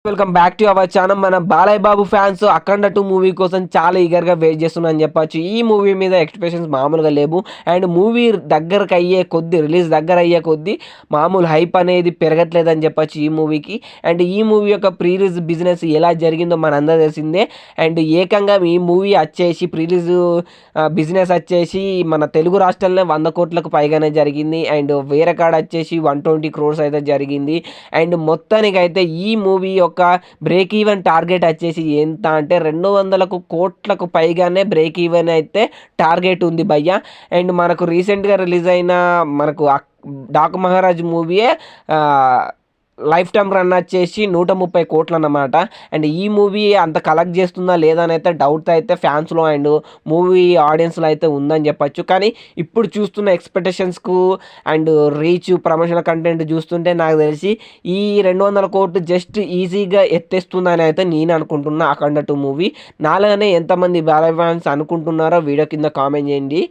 Welcome back to our channel. మన Balayya Babu fans అఖండ 2 movie కోసం చాలా ఈగర్గా వెయిట్ చేస్తున్నారని చెప్పొచ్చు. ఈ మూవీ మీద ఎక్స్పెక్టేషన్స్ మామూలుగా లేవు. అండ్ మూవీ దగ్గరకు అయ్యే కొద్దీ, రిలీజ్ దగ్గర అయ్యే కొద్దీ మామూలు హైప్ అనేది పెరగట్లేదని చెప్పొచ్చు ఈ మూవీకి. అండ్ ఈ మూవీ యొక్క ప్రీ రిలీజ్ బిజినెస్ ఎలా జరిగిందో మనందరూ తెలిసిందే. అండ్ ఏకంగా ఈ మూవీ వచ్చేసి ప్రీ రిలీజ్ బిజినెస్ వచ్చేసి మన తెలుగు రాష్ట్రాల్లో 100 కోట్లకు పైగానే జరిగింది. అండ్ వేరే కాడ వచ్చేసి 120 crores అయితే జరిగింది. అండ్ మొత్తానికైతే ఈ మూవీ యొక్క బ్రేక్ ఈవెన్ టార్గెట్ వచ్చేసి ఎంత అంటే 200 కోట్లకు పైగానే బ్రేక్ ఈవెన్ అయితే టార్గెట్ ఉంది భయ్య. అండ్ మనకు రీసెంట్గా రిలీజ్ అయిన మనకు డాకు మహారాజ్ మూవీయే లైఫ్ టైం రన్ వచ్చేసి 130 కోట్లు అన్నమాట. అండ్ ఈ మూవీ అంత కలెక్ట్ చేస్తుందా లేదా అని అయితే డౌట్ అయితే ఫ్యాన్స్లో అండ్ మూవీ ఆడియన్స్లో అయితే ఉందని చెప్పచ్చు. కానీ ఇప్పుడు చూస్తున్న ఎక్స్పెక్టేషన్స్కు అండ్ రీచ్ ప్రమోషనల్ కంటెంట్ చూస్తుంటే నాకు తెలిసి ఈ 200 కోట్లు జస్ట్ ఈజీగా ఎత్తేస్తుందని అయితే నేను అనుకుంటున్నా అఖండ 2 మూవీ. నాలుగనే ఎంతమంది బాలయ్య ఫ్యాన్స్ అనుకుంటున్నారో వీడియో కింద కామెంట్ చేయండి.